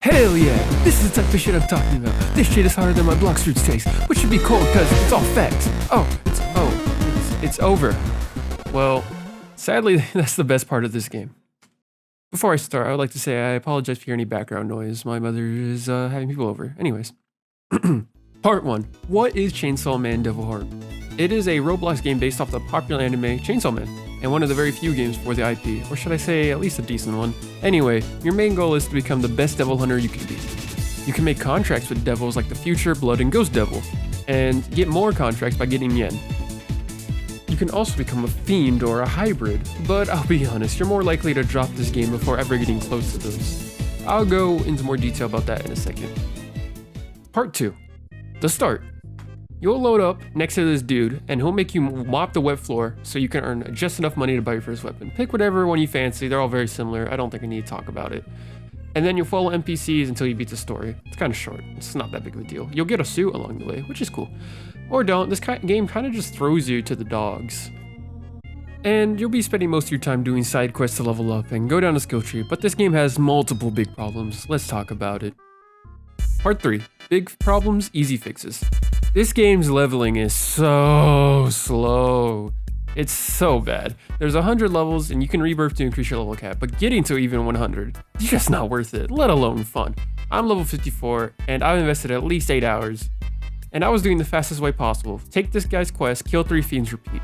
Hell yeah! This is the type of shit I'm talking about. This shit is harder than my block fruits taste, which should be cold because it's all facts. It's over. Well, sadly, that's the best part of this game. Before I start, I would like to say I apologize for any background noise. My mother is having people over. Anyways. Part 1. What is Chainsaw Man Devil Heart? It is a Roblox game based off the popular anime Chainsaw Man, and one of the very few games for the IP, or should I say at least a decent one. Anyway, your main goal is to become the best devil hunter you can be. You can make contracts with devils like the Future, Blood, and Ghost Devil, and get more contracts by getting yen. You can also become a fiend or a hybrid, but I'll be honest, you're more likely to drop this game before ever getting close to those. I'll go into more detail about that in a second. Part 2. The start. You'll load up next to this dude, and he'll make you mop the wet floor so you can earn just enough money to buy your first weapon. Pick whatever one you fancy, they're all very similar, I don't think I need to talk about it. And then you'll follow NPCs until you beat the story. It's kind of short, it's not that big of a deal. You'll get a suit along the way, which is cool. Or don't, this game kind of just throws you to the dogs. And you'll be spending most of your time doing side quests to level up and go down the skill tree, but this game has multiple big problems. Let's talk about it. Part 3. Big problems, easy fixes. This game's leveling is so slow. It's so bad. There's 100 levels and you can rebirth to increase your level cap, but getting to even 100, it's just not worth it, let alone fun. I'm level 54 and I've invested at least 8 hours. And I was doing the fastest way possible. Take this guy's quest, kill 3 fiends, repeat.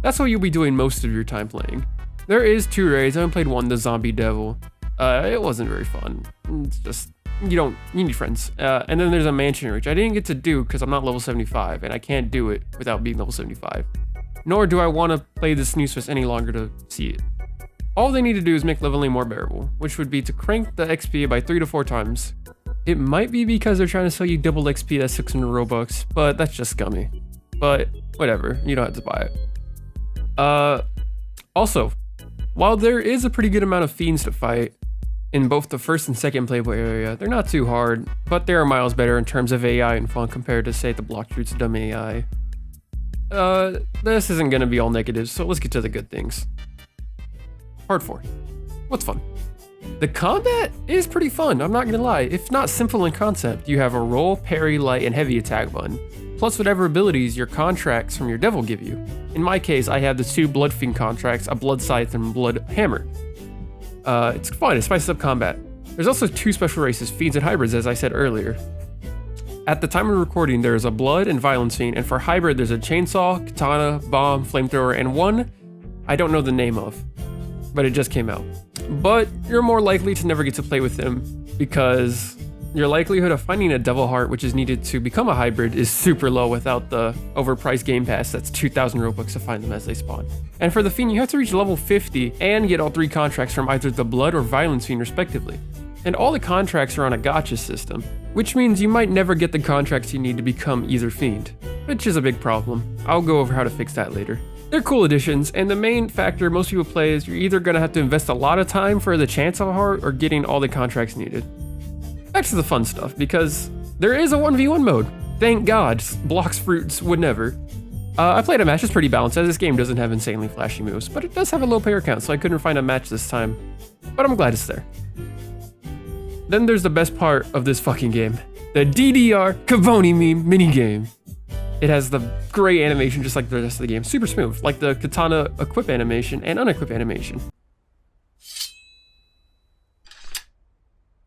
That's what you'll be doing most of your time playing. There is 2 raids, I haven't played one, the Zombie Devil. It wasn't very fun. It's just, you need friends. And then there's a mansion which I didn't get to do because I'm not level 75 and I can't do it without being level 75. Nor do I want to play this snooze fest any longer to see it. All they need to do is make leveling more bearable, which would be to crank the XP by 3 to 4 times. It might be because they're trying to sell you double XP that's 600 Robux, but that's just scummy. But whatever, you don't have to buy it. Also, while there is a pretty good amount of fiends to fight in both the first and second playable area, they're not too hard, but they are miles better in terms of AI and fun compared to, say, the block fruit's dumb AI. This isn't gonna be all negative, so let's get to the good things. Part 4. What's fun? The combat is pretty fun, I'm not gonna lie. If not simple in concept, you have a roll, parry, light, and heavy attack button, plus whatever abilities your contracts from your devil give you. In my case, I have the 2 Blood Fiend contracts, a Blood Scythe and Blood Hammer. It's fun, it spices up combat. There's also 2 special races, Fiends and Hybrids, as I said earlier. At the time of recording, there is a Blood and Violence Fiend, and for Hybrid, there's a Chainsaw, Katana, Bomb, Flamethrower, and one I don't know the name of, but it just came out. But you're more likely to never get to play with them because your likelihood of finding a Devil Heart, which is needed to become a hybrid, is super low without the overpriced game pass that's 2,000 Robux to find them as they spawn. And for the Fiend, you have to reach level 50 and get all 3 contracts from either the Blood or Violence Fiend respectively. And all the contracts are on a gacha system, which means you might never get the contracts you need to become either Fiend, which is a big problem. I'll go over how to fix that later. They're cool additions, and the main factor most people play is you're either going to have to invest a lot of time for the chance of a heart or getting all the contracts needed. Back to the fun stuff, because there is a 1v1 mode. Thank God, blocks fruits would never. I played a match, it's pretty balanced, as this game doesn't have insanely flashy moves, but it does have a low player count, so I couldn't find a match this time. But I'm glad it's there. Then there's the best part of this fucking game, the DDR Cavoni meme minigame. It has the great animation just like the rest of the game, super smooth, like the katana equip animation and unequip animation.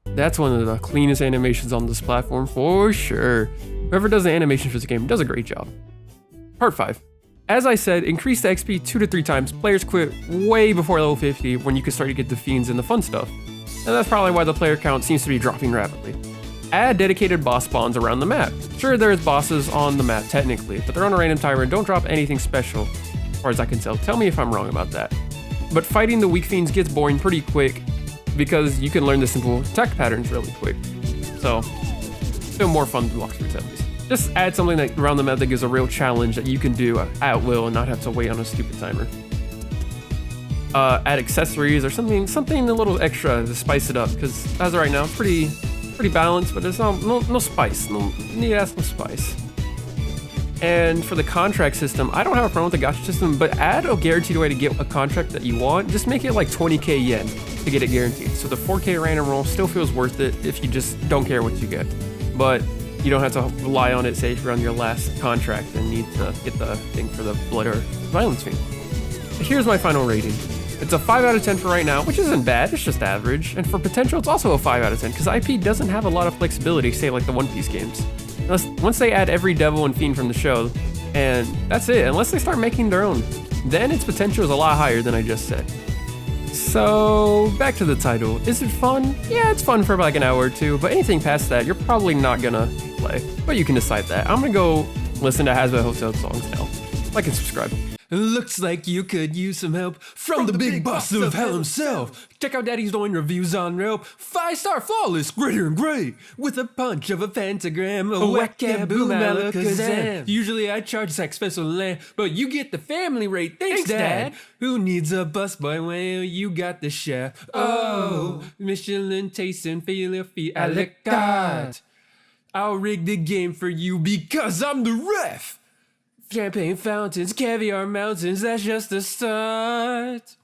That's one of the cleanest animations on this platform for sure. Whoever does the animation for this game does a great job. Part 5. As I said, increase the XP 2 to 3 times. Players quit way before level 50 when you can start to get the fiends and the fun stuff. And that's probably why the player count seems to be dropping rapidly. Add dedicated boss spawns around the map. Sure, there's bosses on the map technically, but they're on a random timer and don't drop anything special, as far as I can tell. Tell me if I'm wrong about that. But fighting the weak fiends gets boring pretty quick because you can learn the simple attack patterns really quick. So, still more fun than blocks fruits at least. Just add something that around the map that gives a real challenge that you can do at will and not have to wait on a stupid timer. Add accessories or something a little extra to spice it up, because as of right now, pretty balanced, but there's no spice. No spice. And for the contract system, I don't have a problem with the gacha system, but add a guaranteed way to get a contract that you want. Just make it like 20k yen to get it guaranteed. So the 4k random roll still feels worth it if you just don't care what you get. But you don't have to rely on it, say, if you're on your last contract and need to get the thing for the blood or violence fiend. Here's my final rating. It's a 5 out of 10 for right now, which isn't bad, it's just average. And for potential, it's also a 5 out of 10, because IP doesn't have a lot of flexibility, say like the One Piece games. Once they add every devil and fiend from the show, and that's it, unless they start making their own, then its potential is a lot higher than I just said. So, back to the title. Is it fun? Yeah, it's fun for like an hour or two, but anything past that, you're probably not gonna play. But you can decide that. I'm gonna go listen to Hazbin Hotel songs now. Like and subscribe. Looks like you could use some help from the big boss of hell himself. Check out Daddy's doing reviews on Rope. 5-star flawless, greater and great. With a punch of a pentagram, a whack-a-boom alakazam. Usually I charge sex special land, but you get the family rate. Thanks, Dad. Who needs a busboy? Well, you got the chef. Oh, Michelin tasting Philly a la carte. I'll rig the game for you because I'm the ref. Champagne fountains, caviar mountains, that's just the start.